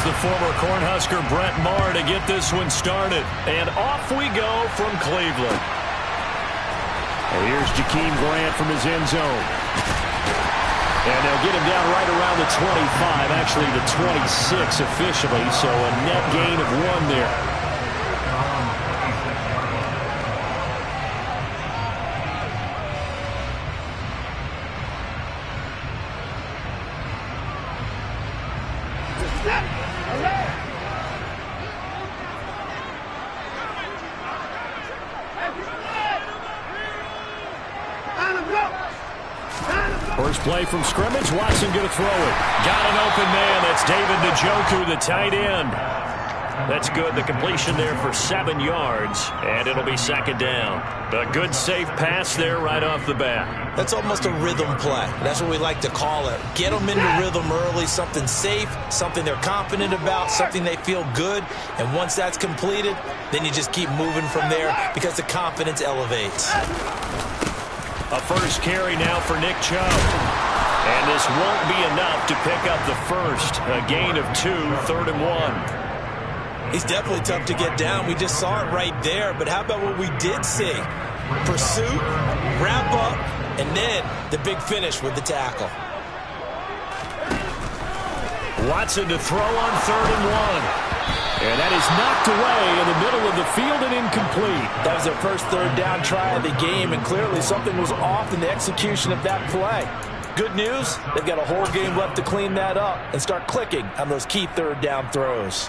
the former Cornhusker Brett Maher to get this one started. And off we go from Cleveland. And here's Jakeem Grant from his end zone. And they'll get him down right around the 25, actually the 26 officially, so a net gain of 1 there. First play from scrimmage. Watson going to throw it. Got an open man. That's David Njoku, the tight end. That's good. The completion there for 7 yards, and it'll be second down. A good, safe pass there right off the bat. That's almost a rhythm play. That's what we like to call it. Get them into rhythm early, something safe, something they're confident about, something they feel good. And once that's completed, then you just keep moving from there because the confidence elevates. A first carry now for Nick Chubb. And this won't be enough to pick up the first. A gain of 2, 3rd and 1. He's definitely tough to get down. We just saw it right there. But how about what we did see? Pursuit, wrap up, and then the big finish with the tackle. Watson to throw on 3rd and 1. And that is knocked away in the middle of the field and incomplete. That was their first third down try of the game, and clearly something was off in the execution of that play. Good news, they've got a whole game left to clean that up and start clicking on those key third down throws.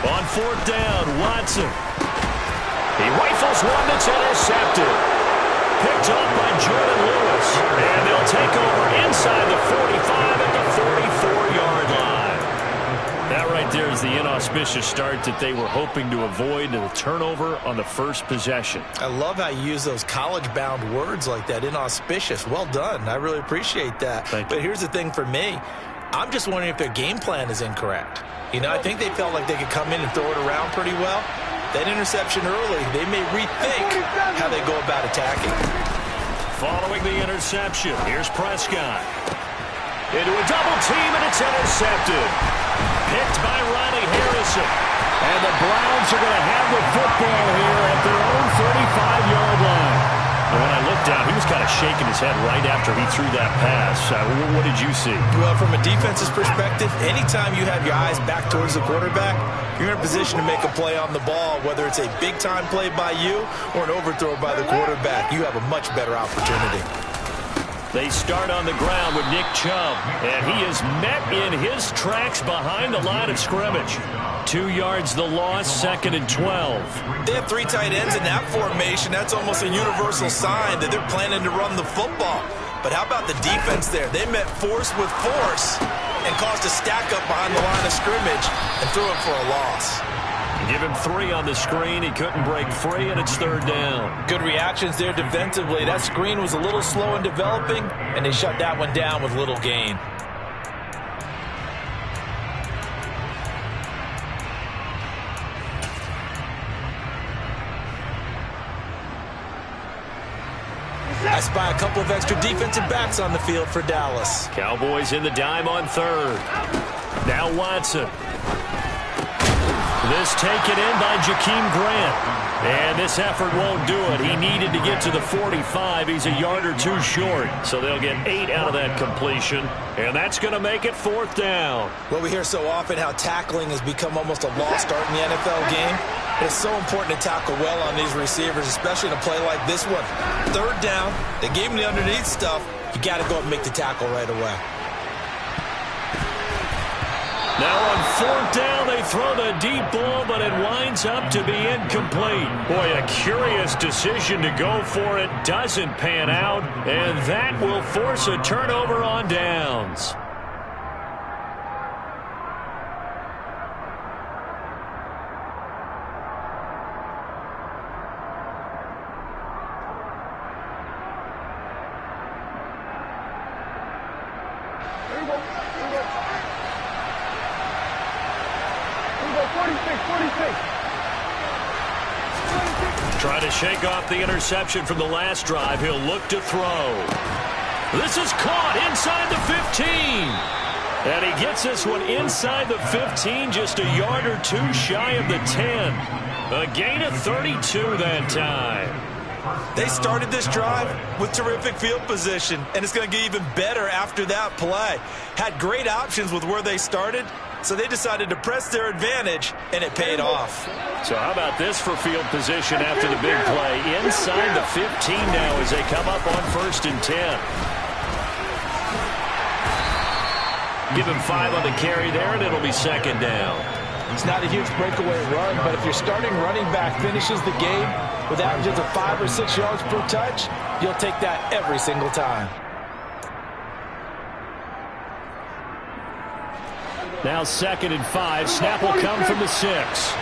On 4th down, Watson. He rifles one that's intercepted. Picked off by Jordan Lewis. And they'll take over inside the 45 at the 44-yard line. That right there is the inauspicious start that they were hoping to avoid, the turnover on the first possession. I love how you use those college-bound words like that, inauspicious. Well done. I really appreciate that. But here's the thing for me. I'm just wondering if their game plan is incorrect. You know, I think they felt like they could come in and throw it around pretty well. That interception early, they may rethink how they go about attacking. Following the interception, here's Prescott. Into a double team, and it's intercepted. Picked by Ronnie Harrison. And the Browns are going to have the football here at their own 35-yard line. And when I looked down, he was kind of shaking his head right after he threw that pass. What did you see? Well, from a defense's perspective, anytime you have your eyes back towards the quarterback, you're in a position to make a play on the ball, whether it's a big-time play by you or an overthrow by the quarterback. You have a much better opportunity. They start on the ground with Nick Chubb, and he is met in his tracks behind the line of scrimmage. 2 yards the loss, 2nd and 12. They have 3 tight ends in that formation. That's almost a universal sign that they're planning to run the football. But how about the defense there? They met force with force and caused a stack up behind the line of scrimmage and threw it for a loss. Give him 3 on the screen. He couldn't break free, and it's 3rd down. Good reactions there defensively. That screen was a little slow in developing, and they shut that one down with little gain. I spy a couple of extra defensive backs on the field for Dallas. Cowboys in the dime on 3rd. Now Watson. This taken in by Jakeem Grant. And this effort won't do it. He needed to get to the 45. He's a yard or 2 short. So they'll get 8 out of that completion. And that's going to make it 4th down. Well, we hear so often how tackling has become almost a lost art in the NFL game. It's so important to tackle well on these receivers, especially in a play like this one. 3rd down, they gave him the underneath stuff. You got to go and make the tackle right away. Now on 4th down, they throw the deep ball, but it winds up to be incomplete. Boy, a curious decision to go for it. Doesn't pan out, and that will force a turnover on downs. Trying to shake off the interception from the last drive. He'll look to throw. This is caught inside the 15. And he gets this one inside the 15, just a yard or two shy of the 10. A gain of 32 that time. They started this drive with terrific field position, and it's going to get even better after that play. Had great options with where they started, so they decided to press their advantage, and it paid off. So how about this for field position after the big play? Inside the 15 now as they come up on 1st and 10. Give him 5 on the carry there, and it'll be 2nd down. It's not a huge breakaway run, but if your starting running back finishes the game with averages of 5 or 6 yards per touch, you'll take that every single time. Now 2nd and 5. Snap will come from the 6.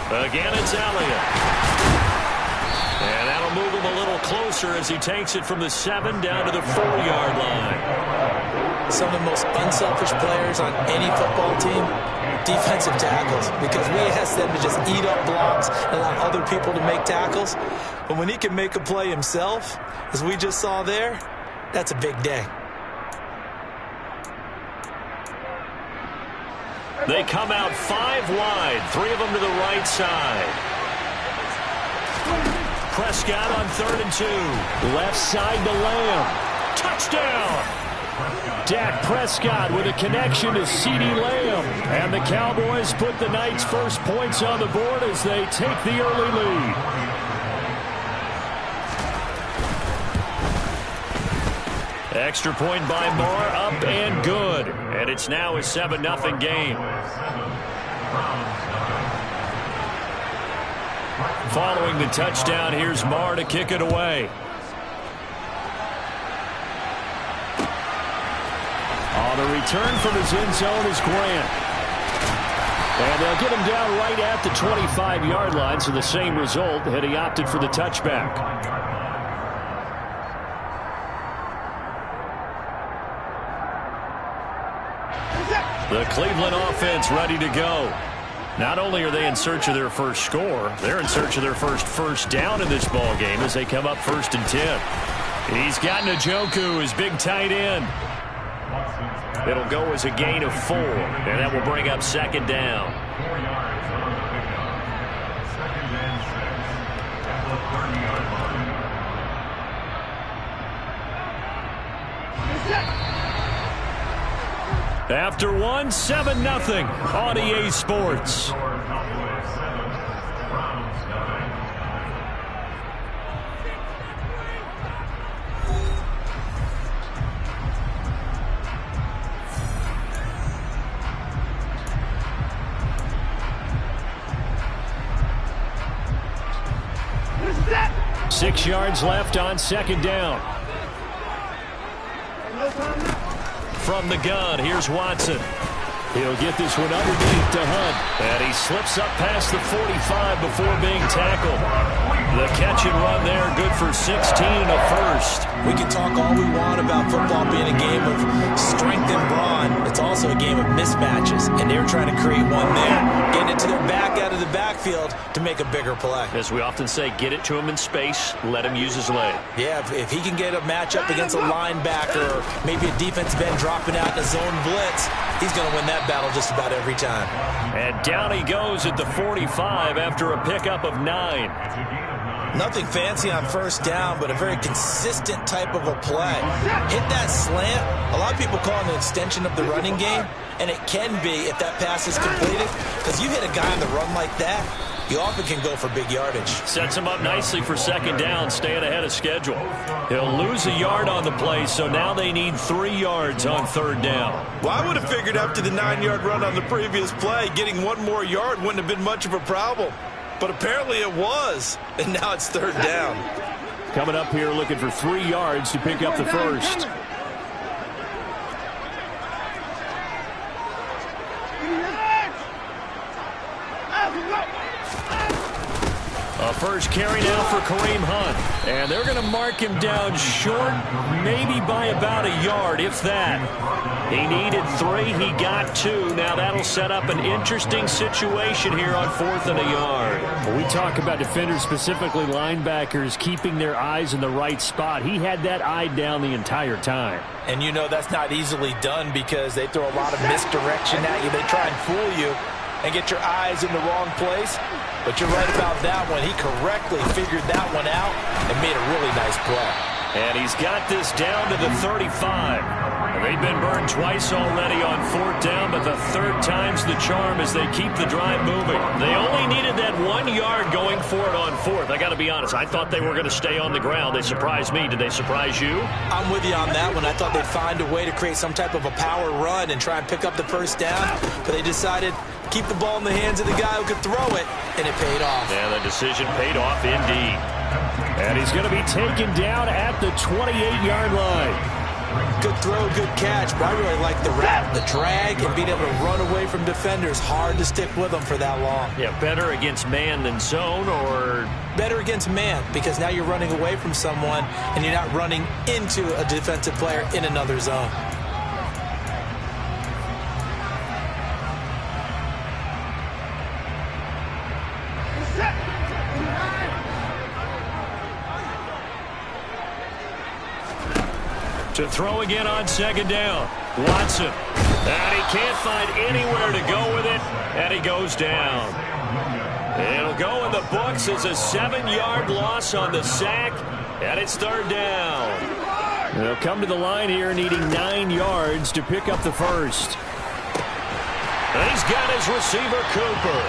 Again, it's Elliott. And that'll move him a little closer as he takes it from the 7 down to the 4-yard line. Some of the most unselfish players on any football team, defensive tackles, because we ask them to just eat up blocks and allow other people to make tackles. But when he can make a play himself, as we just saw there, that's a big day. They come out 5 wide, 3 of them to the right side. Prescott on 3rd and 2. Left side to Lamb. Touchdown! Dak Prescott with a connection to CeeDee Lamb. And the Cowboys put the night's first points on the board as they take the early lead. Extra point by Moore, up and good. And it's now a 7-0 game. Following the touchdown, here's Moore to kick it away. On the return from his end zone is Grant. And they'll get him down right at the 25-yard line, so the same result had he opted for the touchback. The Cleveland offense ready to go. Not only are they in search of their first score, they're in search of their first down in this ball game as they come up 1st and 10. He's got Njoku, his big tight end. It'll go as a gain of 4, and that will bring up 2nd down. After 1, 7-0 on EA Sports. Six yards left on 2nd down. From the gun, here's Watson. He'll get this one underneath to Hunt. And he slips up past the 45 before being tackled. The catch and run there, good for 16 and a first. We can talk all we want about football being a game of strength and brawn. It's also a game of mismatches, and they're trying to create one there, getting it to their back out of the backfield to make a bigger play. As we often say, get it to him in space, let him use his leg. Yeah, if he can get a matchup against a linebacker or maybe a defensive end dropping out in a zone blitz, he's going to win that battle just about every time. And down he goes at the 45 after a pickup of 9. Nothing fancy on 1st down, but a very consistent type of a play. Hit that slant. A lot of people call it an extension of the running game, and it can be if that pass is completed, because you hit a guy on the run like that, you often can go for big yardage. Sets him up nicely for 2nd down, staying ahead of schedule. He'll lose a yard on the play, so now they need 3 yards on 3rd down. Well, I would have figured after the 9-yard run on the previous play, getting 1 more yard wouldn't have been much of a problem. But apparently it was, and now it's 3rd down. Coming up here looking for 3 yards to pick up the first. A first carry now for Kareem Hunt. And they're going to mark him down short, maybe by about a yard, if that. He needed 3. He got 2. Now that'll set up an interesting situation here on 4th and a yard. When we talk about defenders, specifically linebackers, keeping their eyes in the right spot, he had that eye down the entire time. And you know that's not easily done because they throw a lot of misdirection at you. They try and fool you and get your eyes in the wrong place. But you're right about that one. He correctly figured that one out and made a really nice play. And he's got this down to the 35. They've been burned twice already on 4th down, but the 3rd time's the charm as they keep the drive moving. They only needed that 1 yard going for it on 4th. I got to be honest, I thought they were going to stay on the ground. They surprised me. Did they surprise you? I'm with you on that one. I thought they'd find a way to create some type of a power run and try and pick up the 1st down, but they decided to keep the ball in the hands of the guy who could throw it, and it paid off. Yeah, the decision paid off indeed. And he's going to be taken down at the 28-yard line. Good throw, good catch, but I really like the wrap, the drag, and being able to run away from defenders. Hard to stick with them for that long. Yeah, better against man than zone, or? Better against man, because now you're running away from someone, and you're not running into a defensive player in another zone. To throw again on 2nd down. Watson. And he can't find anywhere to go with it. And he goes down. It'll go in the books as a 7-yard loss on the sack. And it's 3rd down. They'll come to the line here needing 9 yards to pick up the 1st. And he's got his receiver, Cooper.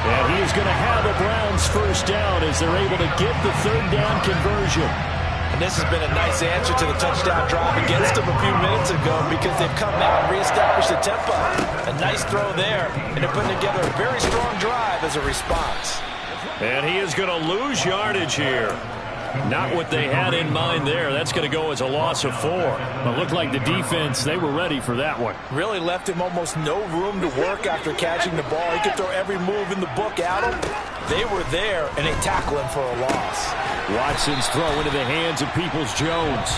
And he is going to have the Browns 1st down as they're able to get the 3rd down conversion. And this has been a nice answer to the touchdown drive against them a few minutes ago because they've come out and reestablished the tempo. A nice throw there, and they're putting together a very strong drive as a response. And he is going to lose yardage here. Not what they had in mind there. That's going to go as a loss of 4. But looked like the defense, they were ready for that one. Really left him almost no room to work after catching the ball. He could throw every move in the book at him. They were there, and they tackle him for a loss. Watson's throw into the hands of Peoples-Jones.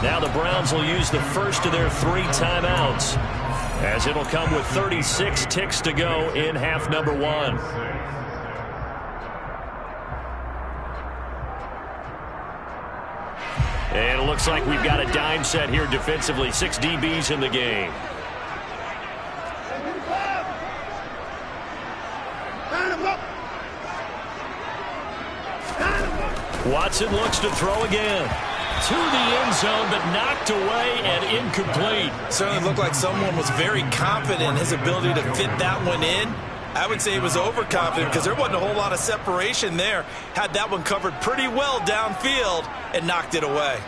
Now the Browns will use the first of their 3 timeouts, as it'll come with 36 ticks to go in half number 1. And it looks like we've got a dime set here defensively. 6 DBs in the game. Watson looks to throw again. To the end zone, but knocked away and incomplete. Certainly looked like someone was very confident in his ability to fit that one in. I would say he was overconfident because there wasn't a whole lot of separation there. Had that one covered pretty well downfield and knocked it away.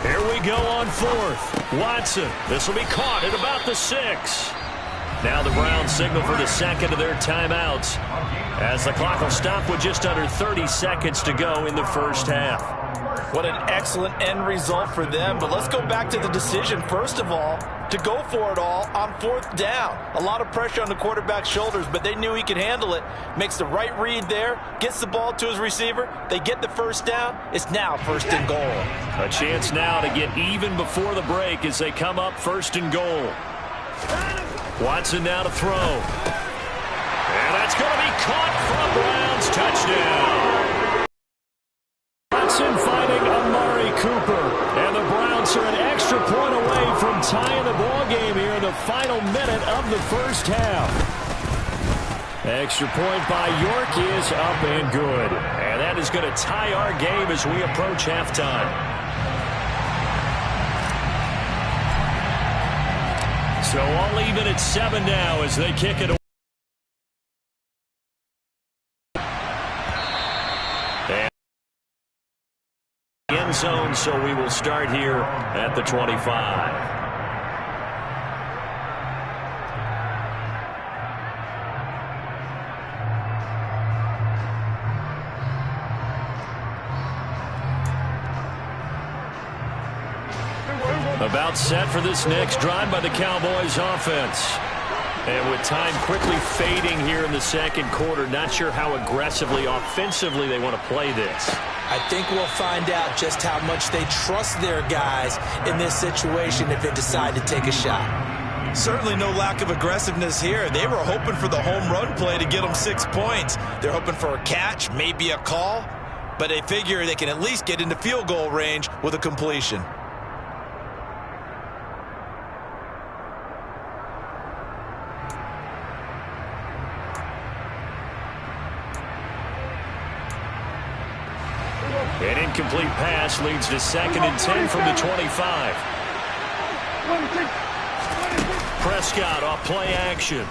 Here we go on 4th. Watson. This will be caught at about the 6. Now the Browns signal for the 2nd of their timeouts, as the clock will stop with just under 30 seconds to go in the 1st half. What an excellent end result for them. But let's go back to the decision, first of all, to go for it all on 4th down. A lot of pressure on the quarterback's shoulders, but they knew he could handle it. Makes the right read there, gets the ball to his receiver. They get the 1st down. It's now 1st and goal. A chance now to get even before the break as they come up 1st and goal. Watson now to throw. And that's going to be caught from Browns. Touchdown. Watson finding Amari Cooper. And the Browns are an extra point away from tying the ball game here in the final minute of the 1st half. Extra point by York is up and good. And that is going to tie our game as we approach halftime. So all even at 7 now as they kick it away. And end zone, so we will start here at the 25. About set for this next drive by the Cowboys offense. And with time quickly fading here in the second quarter, not sure how aggressively, offensively they want to play this. I think we'll find out just how much they trust their guys in this situation if they decide to take a shot. Certainly no lack of aggressiveness here. They were hoping for the home run play to get them 6 points. They're hoping for a catch, maybe a call, but they figure they can at least get into field goal range with a completion. An incomplete pass leads to 2nd and 10 from the 25. Prescott off play action.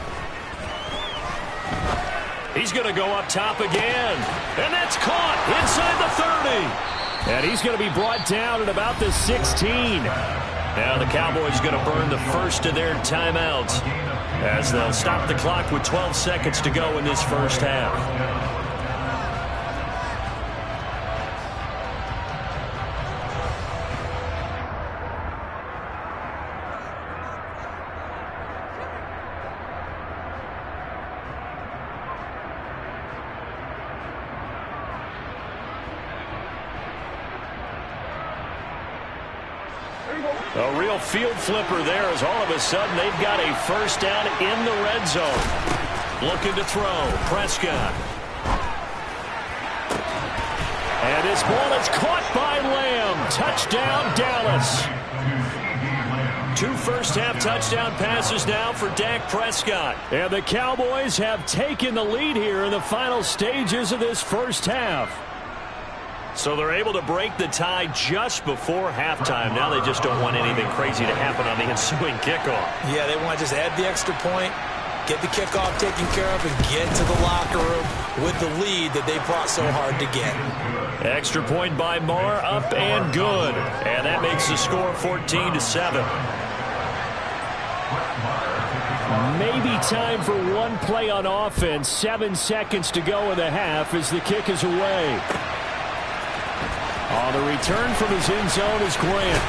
He's going to go up top again. And that's caught inside the 30. And he's going to be brought down at about the 16. Now the Cowboys going to burn the first of their timeouts as they'll stop the clock with 12 seconds to go in this first half. A real field flipper there as all of a sudden they've got a first down in the red zone. Looking to throw. Prescott. And this ball is caught by Lamb. Touchdown, Dallas. 2 first-half touchdown passes now for Dak Prescott. And the Cowboys have taken the lead here in the final stages of this first half. So they're able to break the tie just before halftime. Now they just don't want anything crazy to happen on the ensuing kickoff. Yeah, they want to just add the extra point, get the kickoff taken care of, and get to the locker room with the lead that they fought so hard to get. Extra point by Marr, up and good. And that makes the score 14-7. Maybe time for one play on offense. 7 seconds to go in the half as the kick is away. On the return from his end zone is Grant.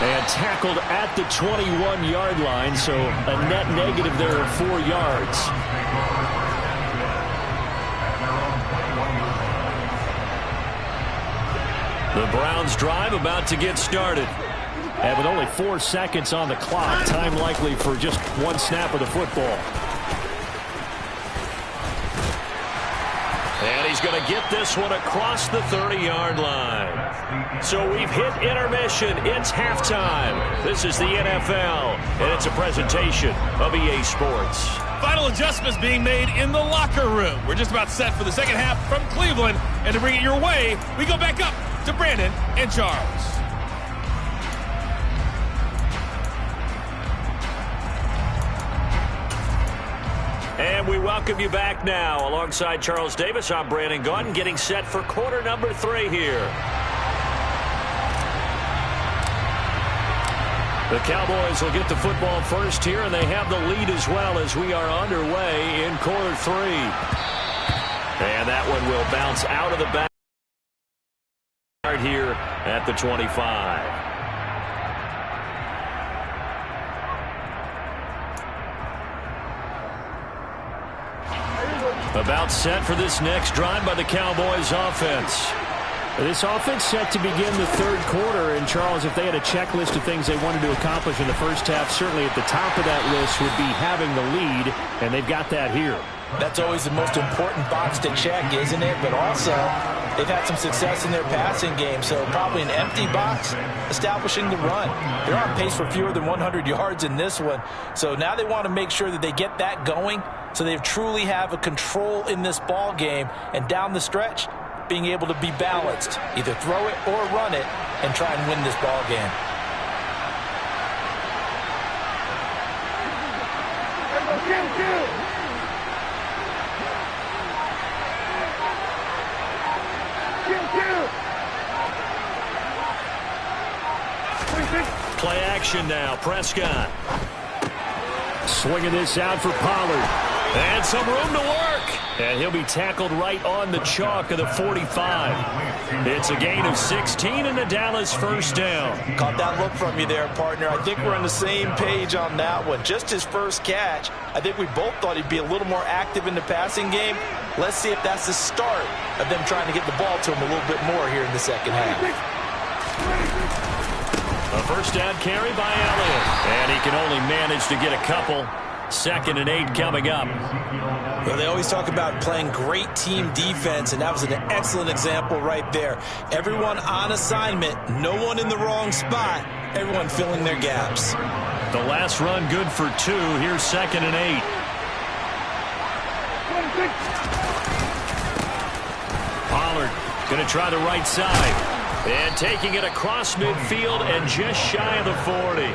And tackled at the 21-yard line, so a net negative there of 4 yards. The Browns drive about to get started. And with only 4 seconds on the clock, time likely for just one snap of the football. And he's going to get this one across the 30-yard line. So we've hit intermission. It's halftime. This is the NFL, and it's a presentation of EA Sports. Final adjustments being made in the locker room. We're just about set for the second half from Cleveland. And to bring it your way, we go back up to Brandon and Charles. And we welcome you back now. Alongside Charles Davis, I'm Brandon Gaudin, getting set for quarter number 3 here. The Cowboys will get the football first here, and they have the lead as well as we are underway in quarter 3. And that one will bounce out of the back here at the 25. About set for this next drive by the Cowboys offense. This offense set to begin the third quarter. And, Charles, if they had a checklist of things they wanted to accomplish in the first half, certainly at the top of that list would be having the lead, and they've got that here. That's always the most important box to check, isn't it? But also, they've had some success in their passing game, so probably an empty box establishing the run. They're on pace for fewer than 100 yards in this one. So now they want to make sure that they get that going so they truly have a control in this ball game, and down the stretch, being able to be balanced, either throw it or run it, and try and win this ball game. Play action now. Prescott. Swinging this out for Pollard. And some room to work. And he'll be tackled right on the chalk of the 45. It's a gain of 16 and a Dallas first down. Caught that look from you there, partner. I think we're on the same page on that one. Just his first catch. I think we both thought he'd be a little more active in the passing game. Let's see if that's the start of them trying to get the ball to him a little bit more here in the second half. A first down carry by Elliott. And he can only manage to get a couple. 2nd and 8 coming up. Well, they always talk about playing great team defense, and that was an excellent example right there. Everyone on assignment, no one in the wrong spot, everyone filling their gaps. The last run good for 2. Here's 2nd and 8. Pollard going to try the right side. And taking it across midfield and just shy of the 40.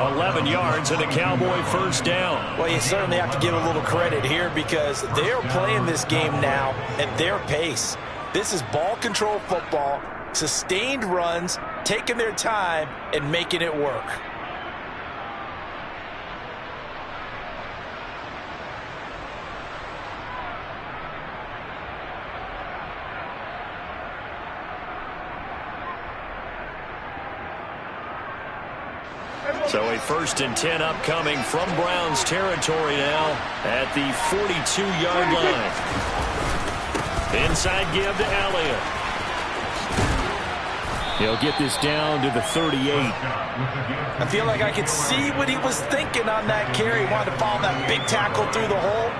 11 yards and a Cowboy first down. Well, you certainly have to give a little credit here because they're playing this game now at their pace. This is ball control football, sustained runs, taking their time, and making it work. So a 1st and 10 upcoming from Browns territory now at the 42-yard line. Inside give to Elliott. He'll get this down to the 38. I feel like I could see what he was thinking on that carry. He wanted to follow that big tackle through the hole.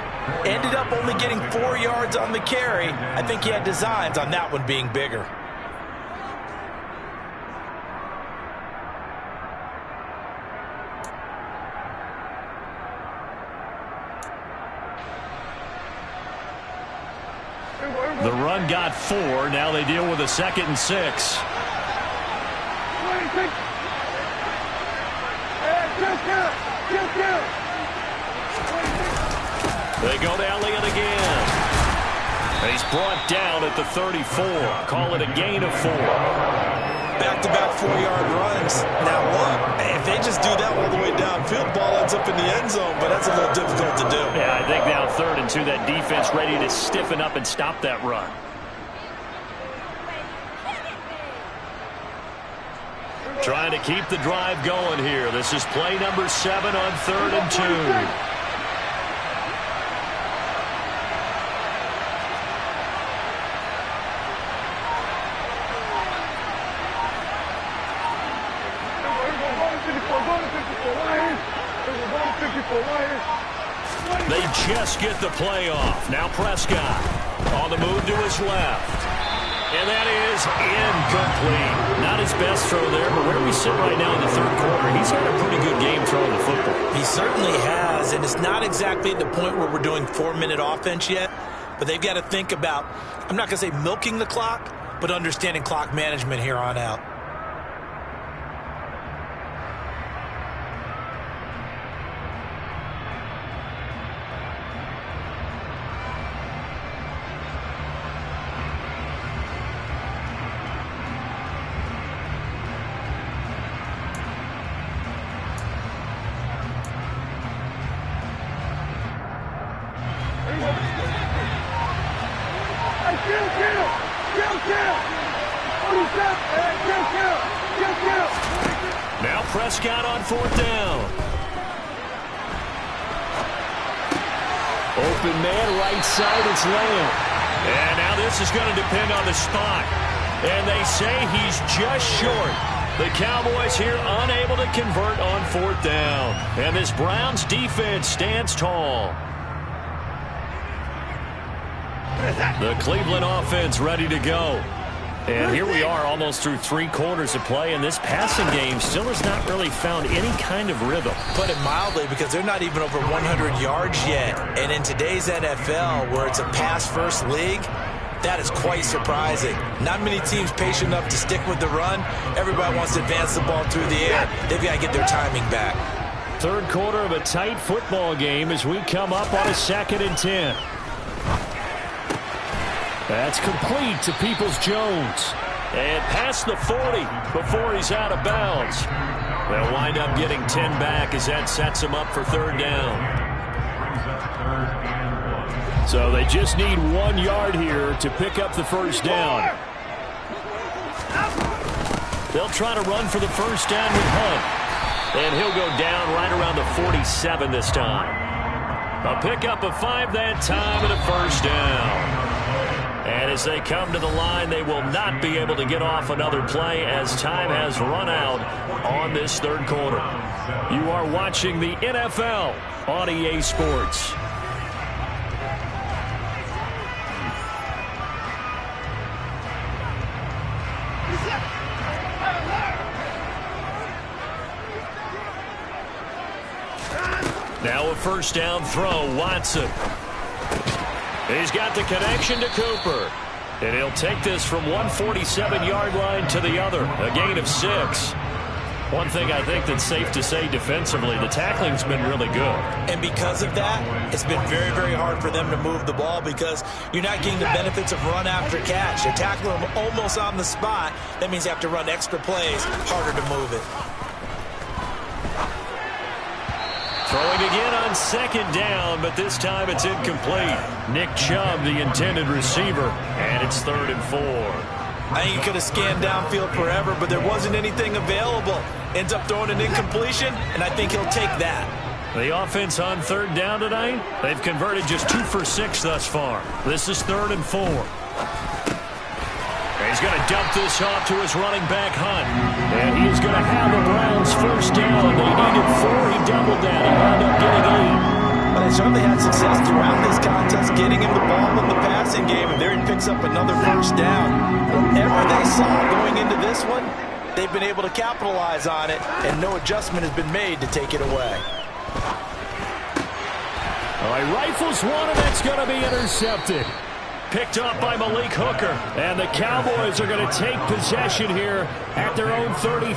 Ended up only getting 4 yards on the carry. I think he had designs on that one being bigger. The run got 4. Now they deal with a 2nd and 6. They go to Elliott again. He's brought down at the 34. Call it a gain of 4. Back-to-back 4-yard runs. Now look, if they just do that all the way downfield, ball ends up in the end zone, but that's a little difficult to do. Yeah, I think now 3rd and 2, that defense ready to stiffen up and stop that run. Trying to keep the drive going here. This is play number 7 on 3rd and 2. They just get the play off. Now Prescott on the move to his left. And that is incomplete. Not his best throw there, but where we sit right now in the 3rd quarter, he's had a pretty good game throwing the football. He certainly has, and it's not exactly at the point where we're doing 4-minute offense yet, but they've got to think about, I'm not going to say milking the clock, but understanding clock management here on out. Now Prescott on 4th down. Open man, right side, it's Lamb. And now this is going to depend on the spot. And they say he's just short. The Cowboys here unable to convert on 4th down. And this Browns defense stands tall. The Cleveland offense ready to go. And here we are almost through 3 quarters of play, and this passing game still has not really found any kind of rhythm. Put it mildly, because they're not even over 100 yards yet. And in today's NFL, where it's a pass-first league, that is quite surprising. Not many teams patient enough to stick with the run. Everybody wants to advance the ball through the air. They've got to get their timing back. 3rd quarter of a tight football game as we come up on a 2nd and 10. That's complete to Peoples-Jones. And past the 40 before he's out of bounds. They'll wind up getting 10 back as that sets him up for 3rd down. So they just need 1 yard here to pick up the first down. They'll try to run for the first down with Hunt. And he'll go down right around the 47 this time. A pickup of 5 that time and a first down. And as they come to the line, they will not be able to get off another play as time has run out on this third quarter. You are watching the NFL on EA Sports. Now a first down throw, Watson. He's got the connection to Cooper. And he'll take this from 147-yard line to the other, a gain of 6. One thing I think that's safe to say defensively, the tackling's been really good. And because of that, it's been very, very hard for them to move the ball because you're not getting the benefits of run after catch. They tackle them almost on the spot. That means you have to run extra plays, harder to move it. Throwing again on second down, but this time it's incomplete. Nick Chubb, the intended receiver, and it's 3rd and 4. I think he could have scanned downfield forever, but there wasn't anything available. Ends up throwing an incompletion, and I think he'll take that. The offense on 3rd down tonight, they've converted just 2 for 6 thus far. This is 3rd and 4. He's going to dump this off to his running back, Hunt. And he's going to have the Browns first down. They needed 4. He doubled that and wound up getting 8. But they certainly had success throughout this contest, getting him the ball in the passing game, and there he picks up another first down. Whatever they saw going into this one, they've been able to capitalize on it, and no adjustment has been made to take it away. All right, rifles one, and that's going to be intercepted. Picked up by Malik Hooker. And the Cowboys are going to take possession here at their own 33.